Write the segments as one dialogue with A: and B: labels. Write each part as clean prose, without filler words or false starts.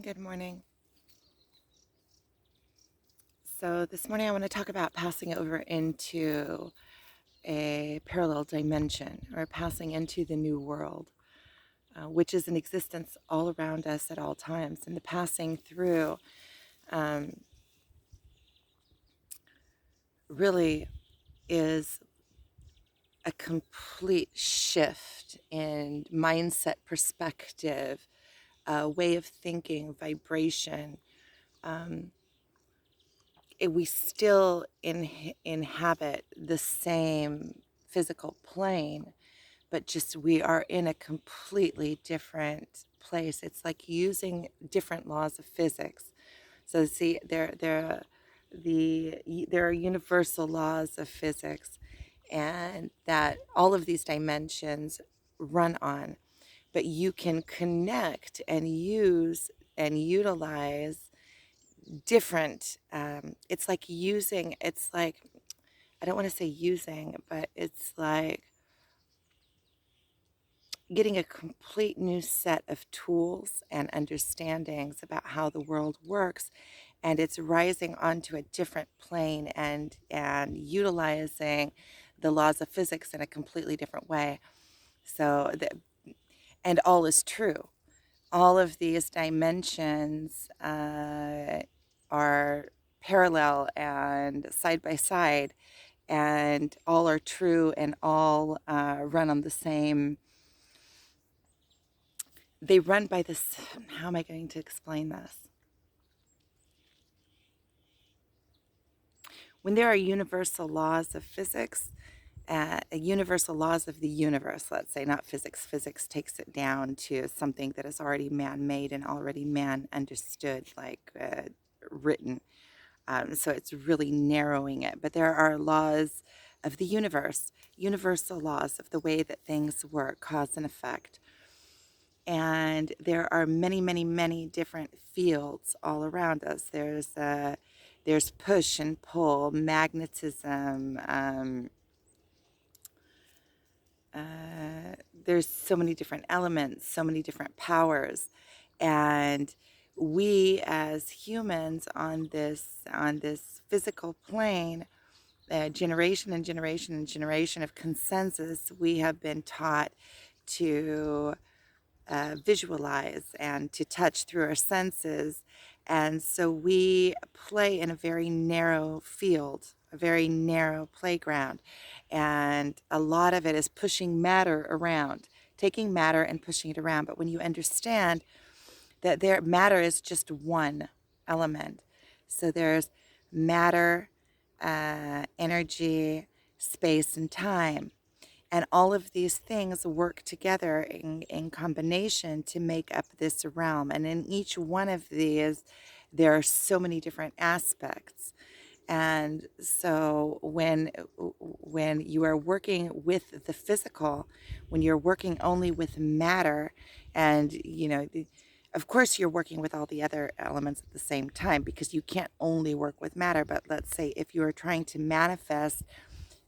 A: Good morning. So, this morning I want to talk about passing over into a parallel dimension or passing into the new world, which is in existence all around us at all times. And the passing through um, really is a complete shift in mindset, perspective, way of thinking, vibration. Um, we still inhabit the same physical plane, but just we are in a completely different place. It's like using different laws of physics. So see, there are universal laws of physics, and that all of these dimensions run on. But you can connect and use and utilize different. It's like using. It's like, I don't want to say using, but it's like getting a complete new set of tools and understandings about how the world works, and it's rising onto a different plane and utilizing the laws of physics in a completely different way. So and all is true. All of these dimensions are parallel and side by side, and all are true, and all run on the same. They run by this. How am I going to explain this? When there are universal laws of physics, universal laws of the universe, let's say, not physics. Physics takes it down to something that is already man made and already man understood, like written. So it's really narrowing it. But there are laws of the universe, universal laws of the way that things work, cause and effect. And there are many, many, many different fields all around us. There's push and pull, magnetism. There's so many different elements, so many different powers, and we as humans on this physical plane, generation and generation and generation of consensus, we have been taught to visualize and to touch through our senses. And so we play in a very narrow field, a very narrow playground. And a lot of it is pushing matter around, taking matter and pushing it around. But when you understand that matter is just one element, so there's matter, energy, space, and time, and all of these things work together in combination to make up this realm. And in each one of these, there are so many different aspects. And so when you are working with the physical, when you're working only with matter, and of course you're working with all the other elements at the same time, because you can't only work with matter. But let's say if you are trying to manifest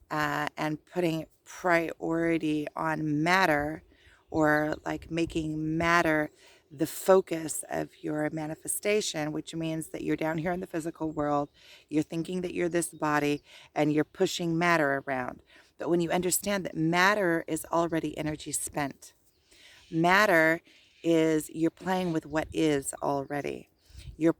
A: and putting priority on matter, or like making matter the focus of your manifestation, which means that you're down here in the physical world, you're thinking that you're this body, and you're pushing matter around. But when you understand that matter is already energy spent, matter is, you're playing with what is already. You're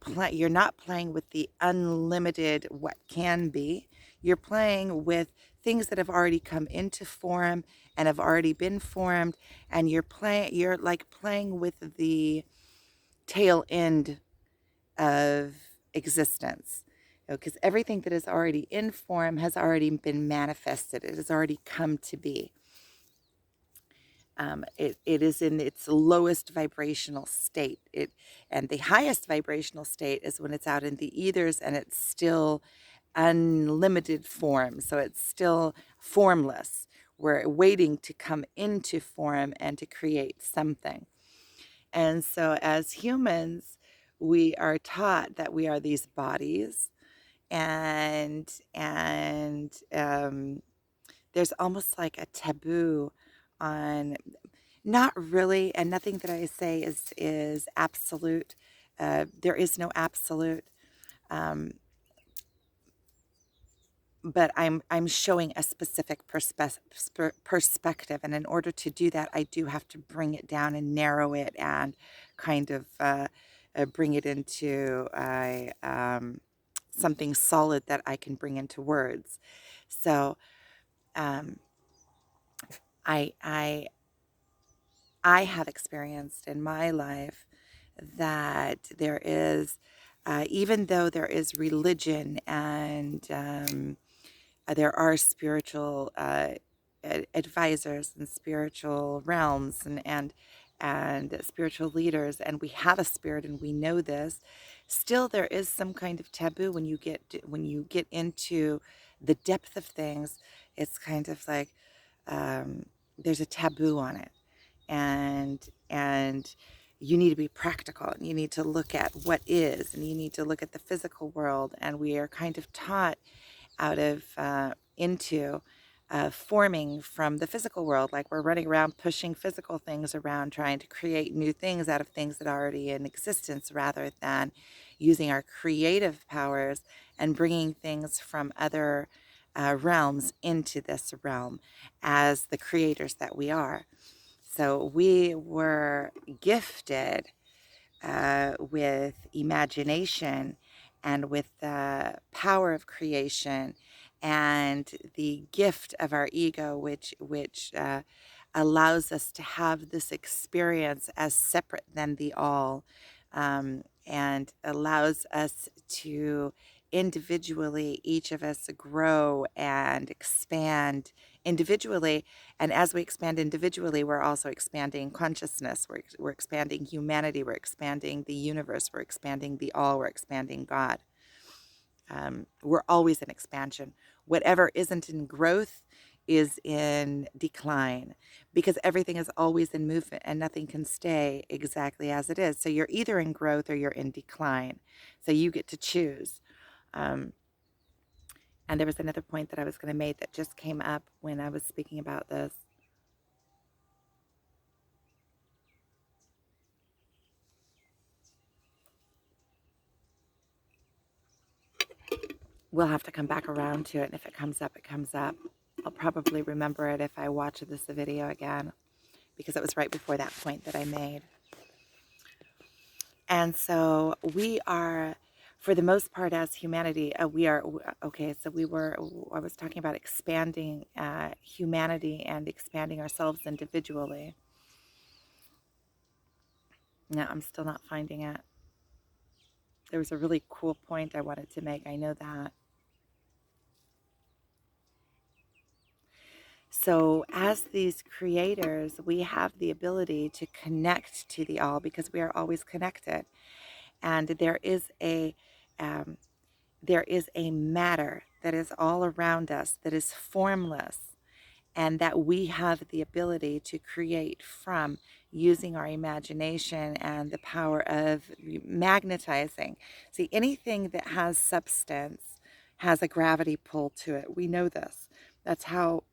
A: not playing with the unlimited what can be. You're playing with things that have already come into form and have already been formed, and you're like playing with the tail end of existence. Because everything that is already in form has already been manifested. It has already come to be. It is in its lowest vibrational state. And the highest vibrational state is when it's out in the ethers and it's still unlimited form. So it's still formless. We're waiting to come into form and to create something. And so as humans, we are taught that we are these bodies, and there's almost like a taboo on, not really, and nothing that I say is absolute. there is no absolute. Um, but I'm showing a specific perspective, and in order to do that, I do have to bring it down and narrow it and kind of bring it into something solid that I can bring into words. So um, I I I have experienced in my life that there is, even though there is religion and there are spiritual advisors and spiritual realms and spiritual leaders, and we have a spirit and we know this. Still, there is some kind of taboo when you get into the depth of things. It's kind of like there's a taboo on it, and you need to be practical, and you need to look at what is, and you need to look at the physical world, and we are kind of taught out of into forming from the physical world, like we're running around pushing physical things around, trying to create new things out of things that are already in existence, rather than using our creative powers and bringing things from other realms into this realm as the creators that we are. So we were gifted with imagination and with the power of creation and the gift of our ego, which allows us to have this experience as separate than the all, and allows us to individually, each of us, grow and expand individually. And as we expand individually, we're also expanding consciousness. We're expanding humanity. We're expanding the universe. We're expanding the all. We're expanding God. We're always in expansion. Whatever isn't in growth is in decline, because everything is always in movement and nothing can stay exactly as it is. So you're either in growth or you're in decline. So you get to choose. Um, and there was another point that I was going to make that just came up when I was speaking about this. We'll have to come back around to it, and if it comes up, it comes up. I'll probably remember it if I watch this video again, because it was right before that point that I made. And so we are, for the most part, as humanity, we are, okay, so I was talking about expanding humanity and expanding ourselves individually. No, I'm still not finding it. There was a really cool point I wanted to make. I know that. So, as these creators, we have the ability to connect to the all because we are always connected, and um, there is a matter that is all around us that is formless, and that we have the ability to create from using our imagination and the power of magnetizing. See, anything that has substance has a gravity pull to it. We know this. That's how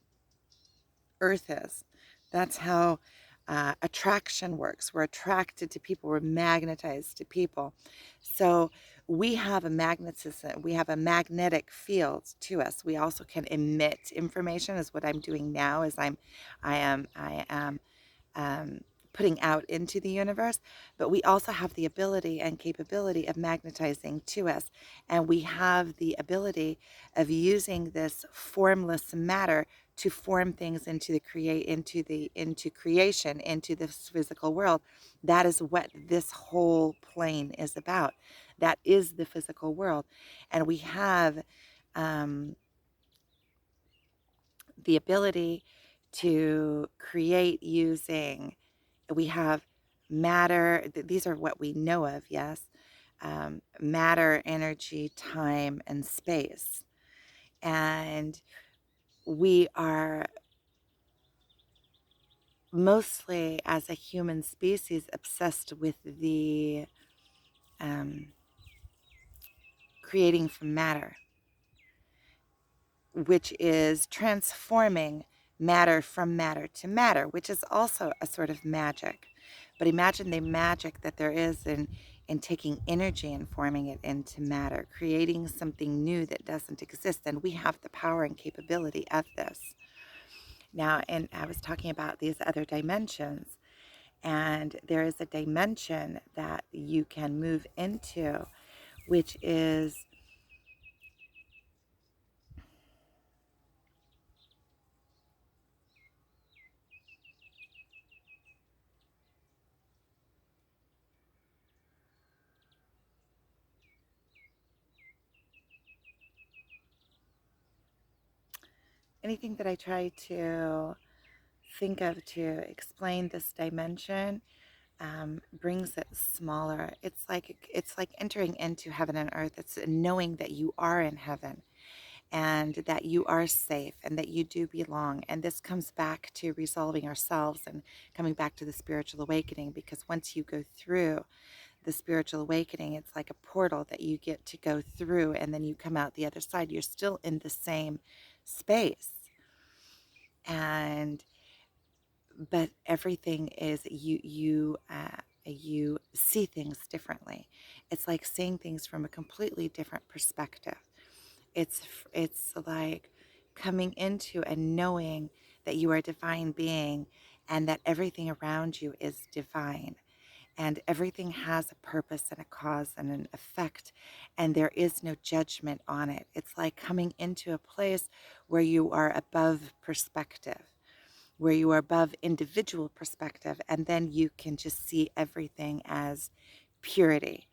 A: Earth is. That's how attraction works. We're attracted to people. We're magnetized to people. So we have a magnetism. We have a magnetic field to us. We also can emit information. Is what I'm doing now. I am um, putting out into the universe, but we also have the ability and capability of magnetizing to us, and we have the ability of using this formless matter to form things into creation, into this physical world. That is what this whole plane is about. That is the physical world, and we have the ability to create using, we have matter. These are what we know of, yes. Matter, energy, time, and space. And we are mostly, as a human species, obsessed with the creating from matter, which is transforming matter from matter to matter, which is also a sort of magic. But imagine the magic that there is and taking energy and forming it into matter, creating something new that doesn't exist. And we have the power and capability of this. Now, and I was talking about these other dimensions, and there is a dimension that you can move into, which is anything that I try to think of to explain this dimension brings it smaller. It's like entering into heaven and earth. It's knowing that you are in heaven and that you are safe and that you do belong. And this comes back to resolving ourselves and coming back to the spiritual awakening, because once you go through the spiritual awakening, it's like a portal that you get to go through, and then you come out the other side. You're still in the same space. And but everything is you see things differently. It's like seeing things from a completely different perspective. It's like coming into and knowing that you are a divine being, and that everything around you is divine, and everything has a purpose and a cause and an effect, and there is no judgment on it. It's like coming into a place where you are above perspective, where you are above individual perspective, and then you can just see everything as purity.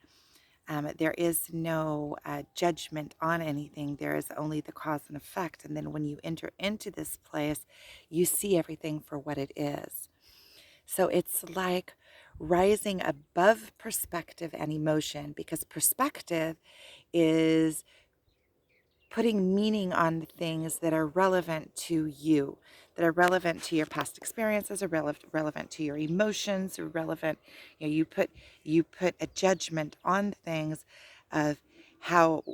A: There is no judgment on anything. There is only the cause and effect. And then when you enter into this place, you see everything for what it is. So it's like rising above perspective and emotion, because perspective is putting meaning on things that are relevant to you, that are relevant to your past experiences, are relevant to your emotions, are relevant. You put a judgment on things of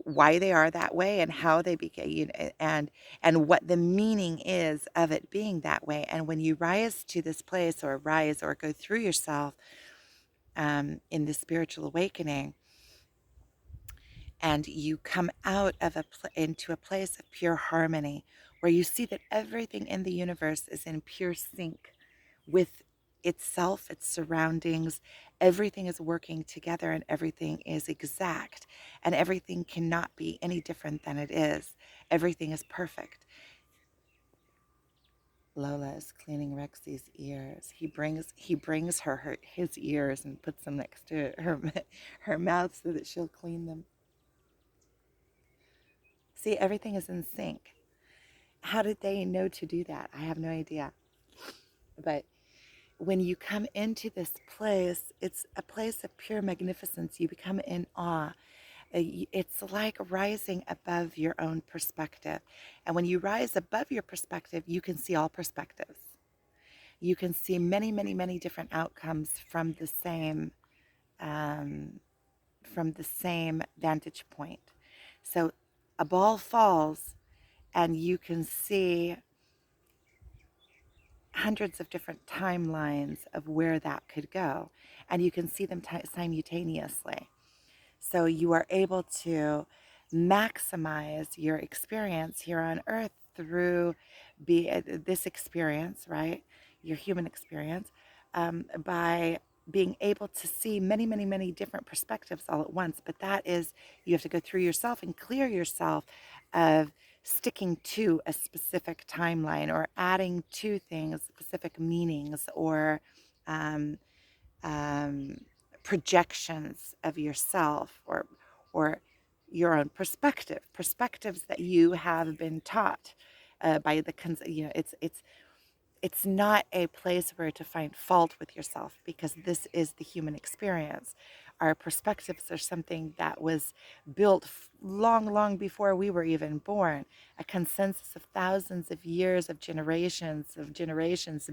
A: why they are that way and how they became, and what the meaning is of it being that way. And when you rise to this place, or rise or go through yourself in the spiritual awakening, and you come out of into a place of pure harmony, where you see that everything in the universe is in pure sync with itself, its surroundings. Everything is working together, and everything is exact, and everything cannot be any different than it is. Everything is perfect. Lola is cleaning Rexy's ears. He brings her his ears and puts them next to her mouth so that she'll clean them. See, everything is in sync. How did they know to do that? I have no idea. But when you come into this place, it's a place of pure magnificence. You become in awe. It's like rising above your own perspective. And when you rise above your perspective, you can see all perspectives. You can see many, many, many different outcomes um, from the same vantage point. So a ball falls, and you can see hundreds of different timelines of where that could go, and you can see them simultaneously. So you are able to maximize your experience here on earth through this experience, right? Your human experience, by being able to see many, many, many different perspectives all at once. But that is, you have to go through yourself and clear yourself of sticking to a specific timeline, or adding to things specific meanings, or um, um, projections of yourself, or your own perspectives that you have been taught by the it's not a place where to find fault with yourself, because this is the human experience. Our perspectives are something that was built long, long before we were even born. A consensus of thousands of years of generations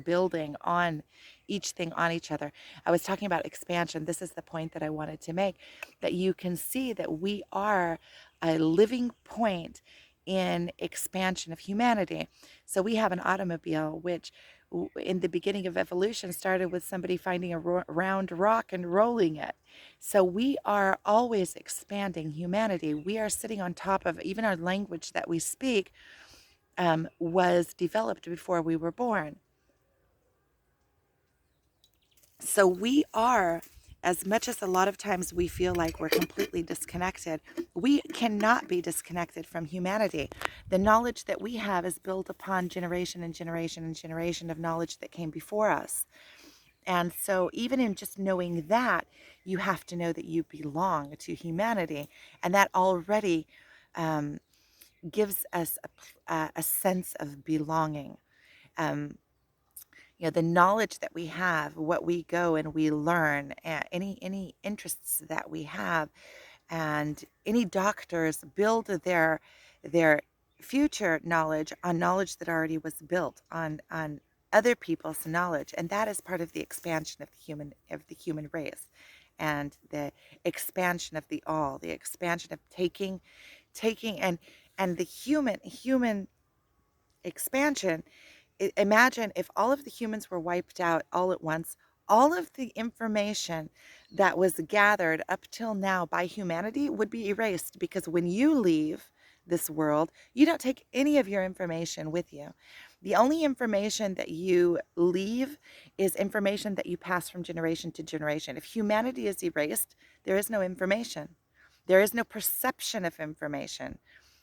A: building on each thing on each other. I was talking about expansion. This is the point that I wanted to make, that you can see that we are a living point in expansion of humanity. So we have an automobile, which in the beginning of evolution started with somebody finding a round rock and rolling it. So we are always expanding humanity. We are sitting on top of even our language that we speak was developed before we were born. So we are, as much as a lot of times we feel like we're completely disconnected, we cannot be disconnected from humanity. The knowledge that we have is built upon generation and generation and generation of knowledge that came before us. And so, even in just knowing that, you have to know that you belong to humanity. And that already um, gives us a sense of belonging. Um, the knowledge that we have, what we go and we learn, any interests that we have, and any doctors build their future knowledge on knowledge that already was built on other people's knowledge, and that is part of the expansion of the human race, and the expansion of the all, the expansion of taking and the human expansion. Imagine if all of the humans were wiped out all at once, all of the information that was gathered up till now by humanity would be erased, because when you leave this world, you don't take any of your information with you. The only information that you leave is information that you pass from generation to generation. If humanity is erased, there is no information. There is no perception of information.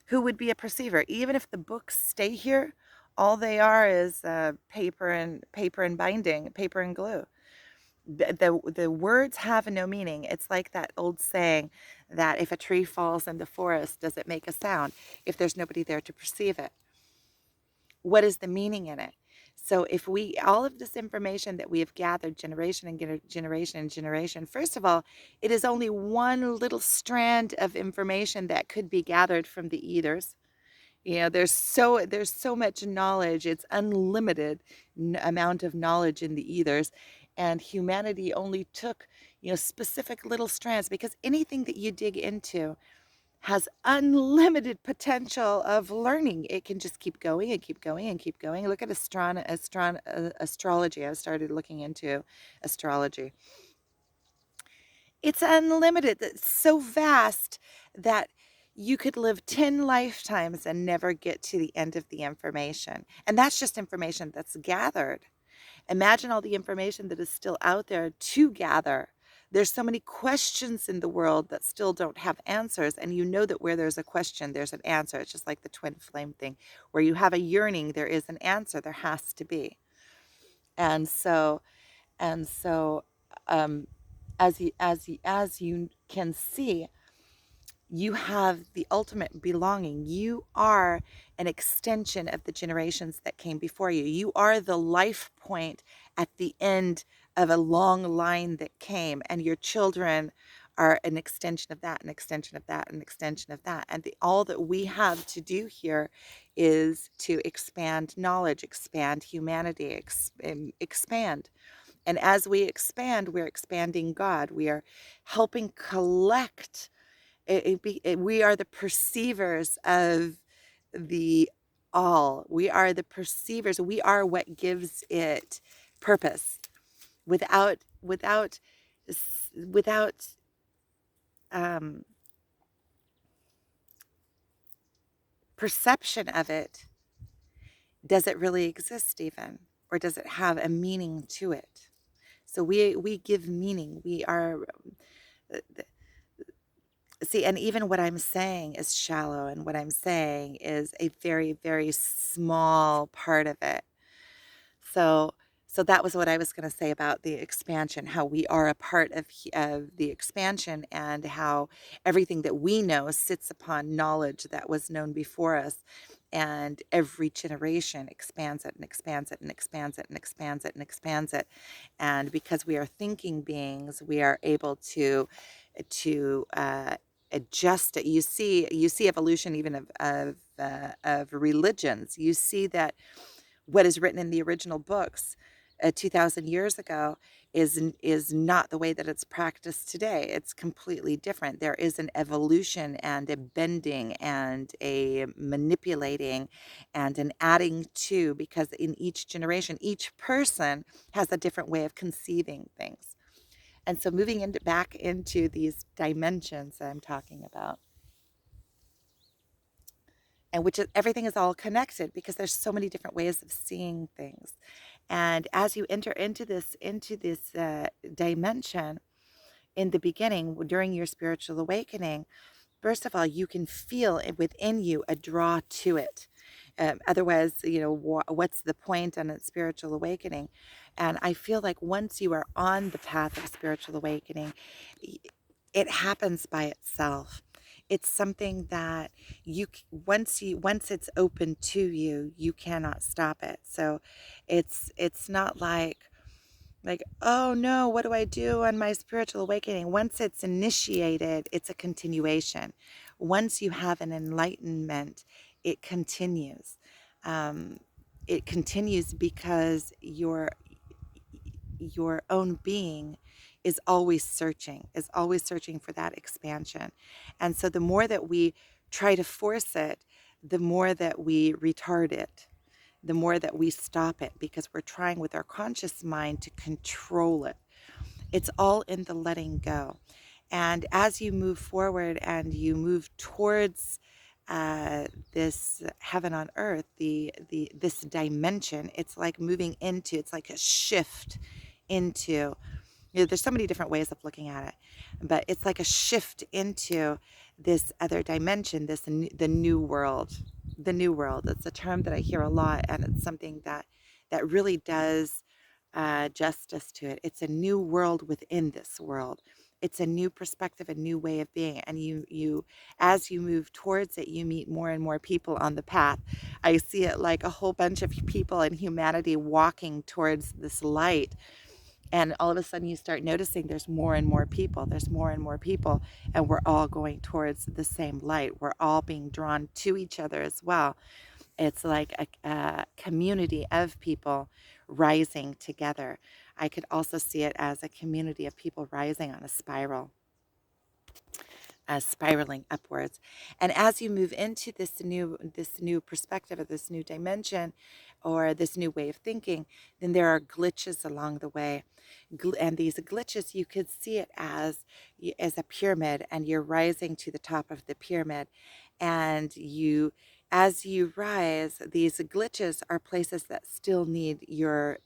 A: Who would be a perceiver? Even if the books stay here, all they are is paper and binding, paper and glue. The words have no meaning. It's like that old saying that if a tree falls in the forest, does it make a sound? If there's nobody there to perceive it, what is the meaning in it? So if we, all of this information that we have gathered generation and generation and generation, first of all, it is only one little strand of information that could be gathered from the ethers. There's so much knowledge. It's unlimited amount of knowledge in the ethers, and humanity only took specific little strands, because anything that you dig into has unlimited potential of learning. It can just keep going and keep going and keep going. Look at astrology. I started looking into astrology. It's unlimited. It's so vast that you could live 10 lifetimes and never get to the end of the information. And that's just information that's gathered. Imagine all the information that is still out there to gather. There's so many questions in the world that still don't have answers. And you know that where there's a question, there's an answer. It's just like the twin flame thing. Where you have a yearning, there is an answer. There has to be. And so, um, as you can see, you have the ultimate belonging. You are an extension of the generations that came before you. You are the life point at the end of a long line that came, and your children are an extension of that, an extension of that, an extension of that. And all that we have to do here is to expand knowledge, expand humanity, expand. And as we expand, we're expanding God. We are helping collect. We are the perceivers of the all. We are the perceivers. We are what gives it purpose. Without um, perception of it, does it really exist even? Or does it have a meaning to it? So we give meaning. We are, uh, see, and even what I'm saying is shallow, and what I'm saying is a very, very small part of it. So, so that was what I was going to say about the expansion, how we are a part of the expansion, and how everything that we know sits upon knowledge that was known before us. And every generation expands it and expands it and expands it and expands it and expands it. And because we are thinking beings, we are able to adjust it. You see evolution even of religions. You see that what is written in the original books 2,000 years ago is not the way that it's practiced today. It's completely different. There is an evolution and a bending and a manipulating and an adding to, because in each generation, each person has a different way of conceiving things. And so moving into back into these dimensions that I'm talking about, and which is, everything is all connected because there's so many different ways of seeing things. And as you enter into this dimension in the beginning, during your spiritual awakening, first of all, you can feel within you a draw to it. Otherwise, what's the point on a spiritual awakening? And I feel like once you are on the path of spiritual awakening, it happens by itself. It's something that once it's open to you, you cannot stop it. So it's not like, oh no, what do I do on my spiritual awakening? Once it's initiated, it's a continuation. Once you have an enlightenment, it continues. Um, it continues because your own being is always searching for that expansion. And so the more that we try to force it, the more that we retard it, the more that we stop it, because we're trying with our conscious mind to control it. It's all in the letting go. And as you move forward and you move towards this heaven on earth, this dimension, it's like moving into, it's like a shift into, there's so many different ways of looking at it, but it's like a shift into this other dimension, the new world. The new world, it's a term that I hear a lot, and it's something that really does justice to it. It's a new world within this world. It's a new perspective, a new way of being. And you as you move towards it, you meet more and more people on the path. I see it like a whole bunch of people in humanity walking towards this light, and all of a sudden you start noticing there's more and more people, and we're all going towards the same light. We're all being drawn to each other as well. It's like a community of people rising together. I could also see it as a community of people rising on a spiral, spiraling upwards. And as you move into this new perspective, or this new dimension, or this new way of thinking, then there are glitches along the way. And these glitches, you could see it as a pyramid, and you're rising to the top of the pyramid. And as you rise, these glitches are places that still need your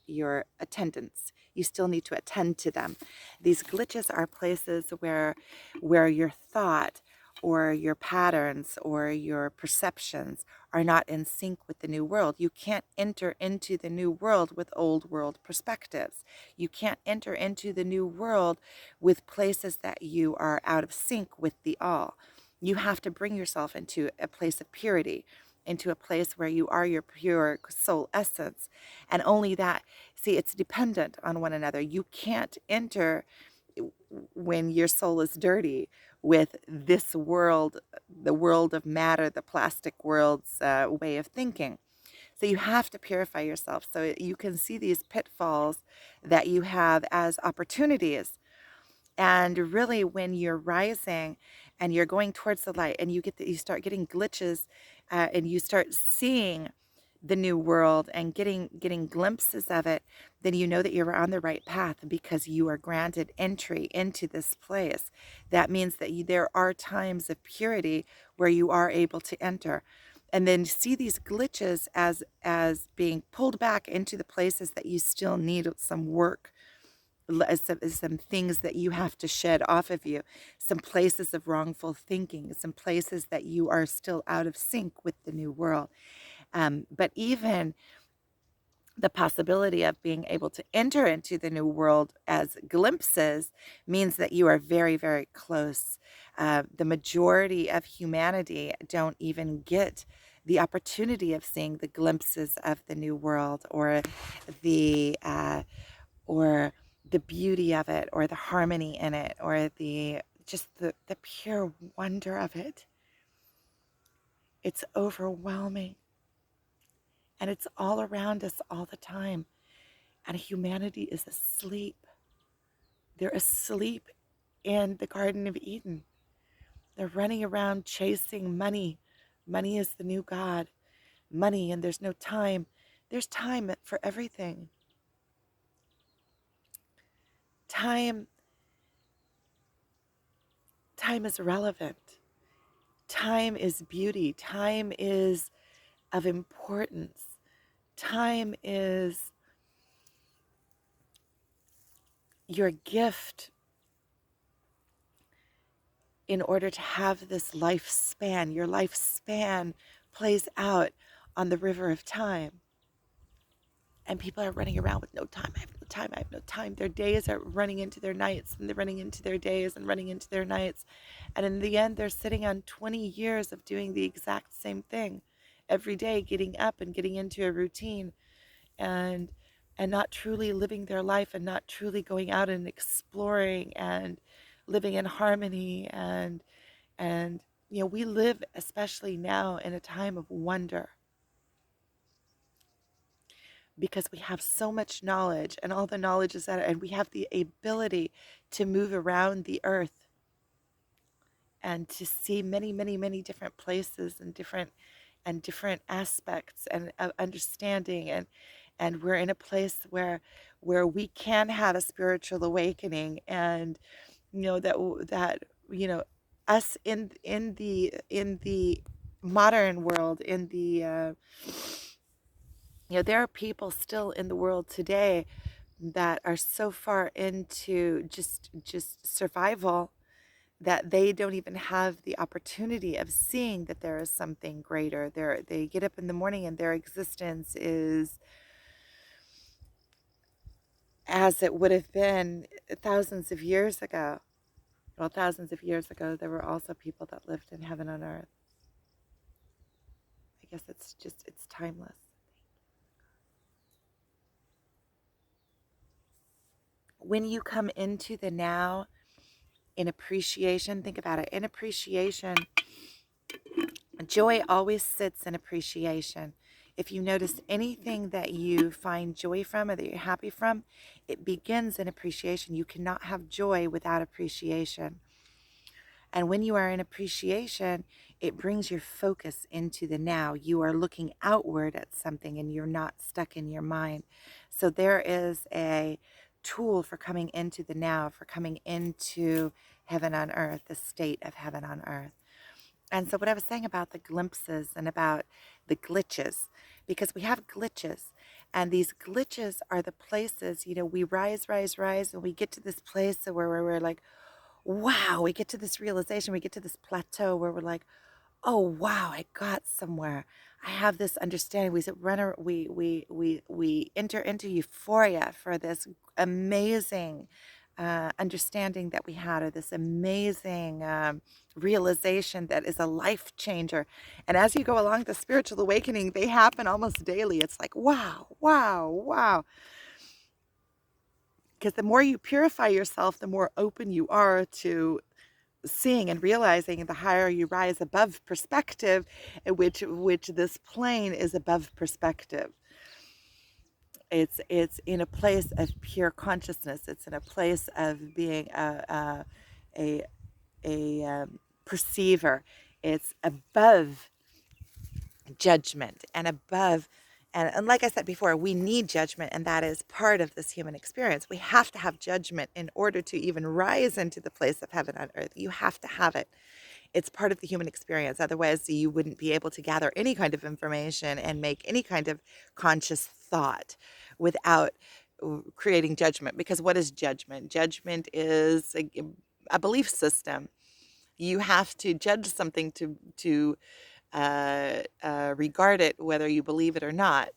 A: attendance. You still need to attend to them. These glitches are places where your thought or your patterns or your perceptions are not in sync with the new world. You can't enter into the new world with old world perspectives. You can't enter into the new world with places that you are out of sync with the all. You have to bring yourself into a place of purity, into a place where you are your pure soul essence. And only that, see, it's dependent on one another. You can't enter when your soul is dirty with this world, the world of matter, the plastic world's way of thinking. So you have to purify yourself. So you can see these pitfalls that you have as opportunities. And really, when you're rising and you're going towards the light, and you start getting glitches, and you start seeing the new world and getting glimpses of it, then you know that you're on the right path, because you are granted entry into this place. That means that there are times of purity where you are able to enter. And then see these glitches as being pulled back into the places that you still need some work, some things that you have to shed off of you, some places of wrongful thinking, some places that you are still out of sync with the new world. But even the possibility of being able to enter into the new world as glimpses means that you are very, very close. The majority of humanity don't even get the opportunity of seeing the glimpses of the new world, the uh, or the beauty of it, or the harmony in it, or the pure wonder of it. It's overwhelming, and it's all around us all the time. And humanity is asleep. They're asleep in the Garden of Eden. They're running around chasing money. Money is the new God. Money, and there's no time. There's time for everything. Time, time is relevant. Time is beauty. Time is of importance. Time is your gift in order to have this lifespan. Your lifespan plays out on the river of time. And people are running around with no time. I have no time. I have no time. Their days are running into their nights, and they're running into their days and running into their nights. And in the end, they're sitting on 20 years of doing the exact same thing every day, getting up and getting into a routine, and not truly living their life, and not truly going out and exploring and living in harmony. And we live, especially now, in a time of wonder, because we have so much knowledge, and all the knowledge is that, and we have the ability to move around the earth and to see many, many, many different places and different aspects and understanding, and we're in a place where we can have a spiritual awakening. And that us in the modern world, in the there are people still in the world today that are so far into just survival that they don't even have the opportunity of seeing that there is something greater. They get up in the morning and their existence is as it would have been thousands of years ago. Well, thousands of years ago, there were also people that lived in heaven on earth. I guess it's timeless. When you come into the now in appreciation, think about it. In appreciation, joy always sits in appreciation. If you notice anything that you find joy from or that you're happy from, it begins in appreciation. You cannot have joy without appreciation. And when you are in appreciation, it brings your focus into the now. You are looking outward at something and you're not stuck in your mind. So there is a tool for coming into the now, for coming into heaven on earth, the state of heaven on earth. And so what I was saying about the glimpses and about the glitches, because we have glitches, and these glitches are the places, we rise, and we get to this place where we're like, wow, we get to this realization, we get to this plateau where we're like, oh wow, I got somewhere. I have this understanding. We enter into euphoria for this amazing understanding that we had, or this amazing realization that is a life changer. And as you go along the spiritual awakening, they happen almost daily. It's like, wow, wow, wow. Because the more you purify yourself, the more open you are to seeing and realizing, the higher you rise above perspective, which this plane is above perspective. It's in a place of pure consciousness. It's in a place of being a perceiver. It's above judgment and above. And like I said before, we need judgment, and that is part of this human experience. We have to have judgment in order to even rise into the place of heaven on earth. You have to have it. It's part of the human experience. Otherwise, you wouldn't be able to gather any kind of information and make any kind of conscious thought without creating judgment. Because what is judgment? Judgment is a belief system. You have to judge something to regard it, whether you believe it or not.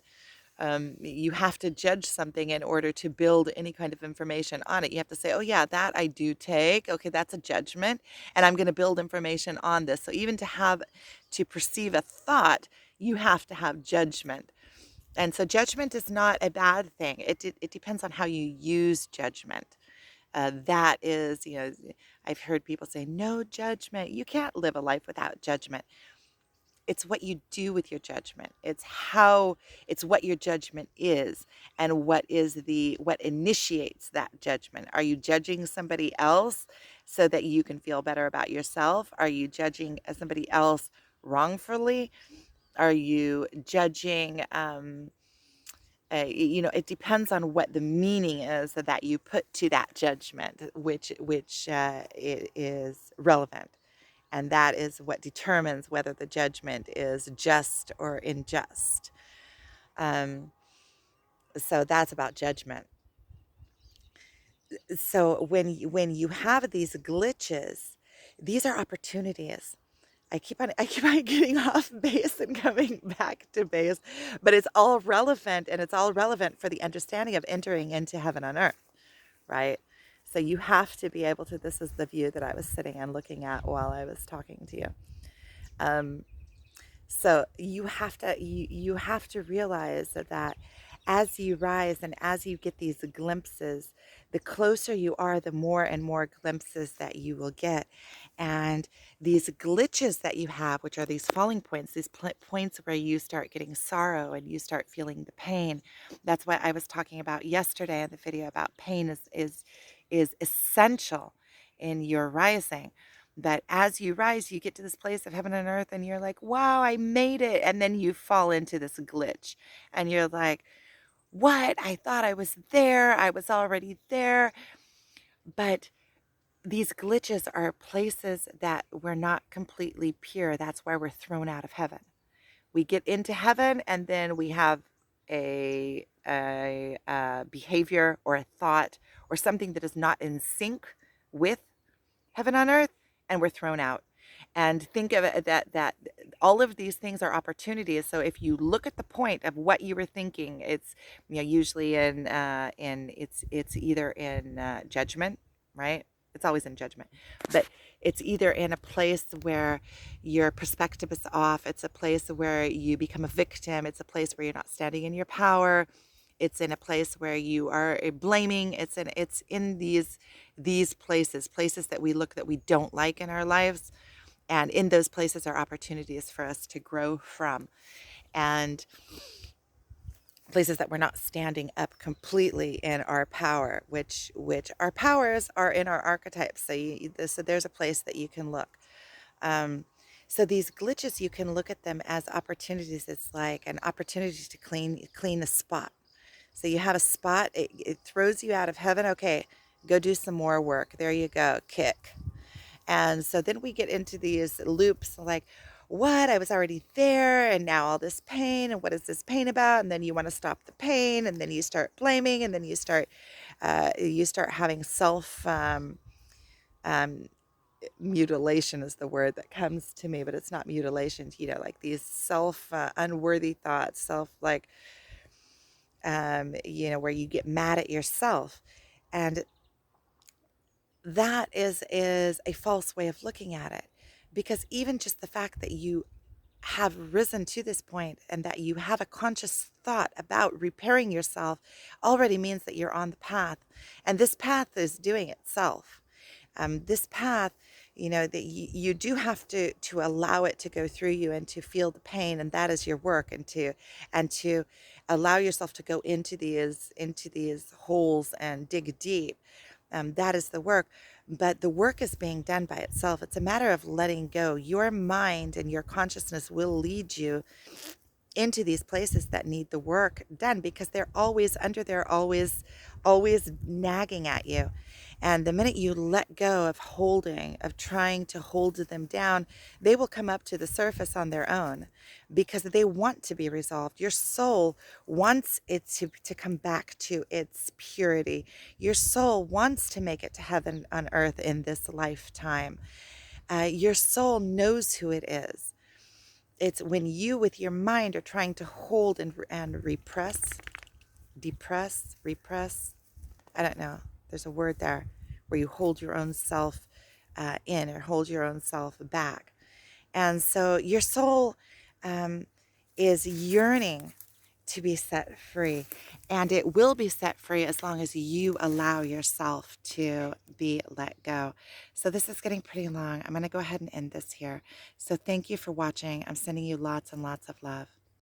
A: You have to judge something in order to build any kind of information on it. You have to say, oh yeah, that I do take. Okay, that's a judgment, and I'm going to build information on this. So even to perceive a thought, you have to have judgment. And so judgment is not a bad thing. It depends on how you use judgment. That is, I've heard people say, no judgment. You can't live a life without judgment. It's what you do with your judgment. It's what your judgment is, and what initiates that judgment. Are you judging somebody else so that you can feel better about yourself? Are you judging somebody else wrongfully? Are you judging, it depends on what the meaning is that you put to that judgment, which is relevant. And that is what determines whether the judgment is just or unjust. Um, so that's about judgment. So when you have these glitches, these are opportunities. I keep on getting off base and coming back to base, but it's all relevant, and it's all relevant for the understanding of entering into heaven on earth, right? So you have to be able to. This is the view that I was sitting and looking at while I was talking to you. Um, So you have to realize that as you rise and as you get these glimpses, the closer you are, the more and more glimpses that you will get. And these glitches that you have, which are these falling points, these points where you start getting sorrow and you start feeling the pain. That's what I was talking about yesterday in the video about pain is essential in your rising. That as you rise, you get to this place of heaven and earth, and you're like, wow, I made it. And then you fall into this glitch, and you're like, what? I thought I was there. I was already there. But these glitches are places that we're not completely pure. That's why we're thrown out of heaven. We get into heaven, and then we have a behavior or a thought or something that is not in sync with heaven on earth, and we're thrown out. And think of it that all of these things are opportunities. So if you look at the point of what you were thinking, it's usually in it's either in judgment, right? It's always in judgment, but it's either in a place where your perspective is off. It's a place where you become a victim. It's a place where you're not standing in your power. It's in a place where you are blaming. It's in these places that we look that we don't like in our lives, and in those places are opportunities for us to grow from, and places that we're not standing up completely in our power, which our powers are in our archetypes. So there's a place that you can look. Um, so these glitches, you can look at them as opportunities. It's like an opportunity to clean a spot. So you have a spot, it throws you out of heaven. Okay, go do some more work. There you go, kick. And so then we get into these loops like, what? I was already there, and now all this pain, and what is this pain about? And then you want to stop the pain, and then you start blaming, and then you start having self um, mutilation is the word that comes to me, but it's not mutilation. Like these self unworthy thoughts, self like where you get mad at yourself. And that is a false way of looking at it, because even just the fact that you have risen to this point and that you have a conscious thought about repairing yourself already means that you're on the path, and this path is doing itself. This path, that you do have to allow it to go through you and to feel the pain, and that is your work, and to allow yourself to go into these holes and dig deep. That is the work, but the work is being done by itself. It's a matter of letting go. Your mind and your consciousness will lead you into these places that need the work done, because they're always under there, always nagging at you. And the minute you let go of trying to hold them down, they will come up to the surface on their own, because they want to be resolved. Your soul wants it to come back to its purity. Your soul wants to make it to heaven on earth in this lifetime. Your soul knows who it is. It's when you, with your mind, are trying to hold and repress. I don't know. There's a word there where you hold your own self in, or hold your own self back. And so your soul is yearning to be set free. And it will be set free as long as you allow yourself to be let go. So this is getting pretty long. I'm going to go ahead and end this here. So thank you for watching. I'm sending you lots and lots of love.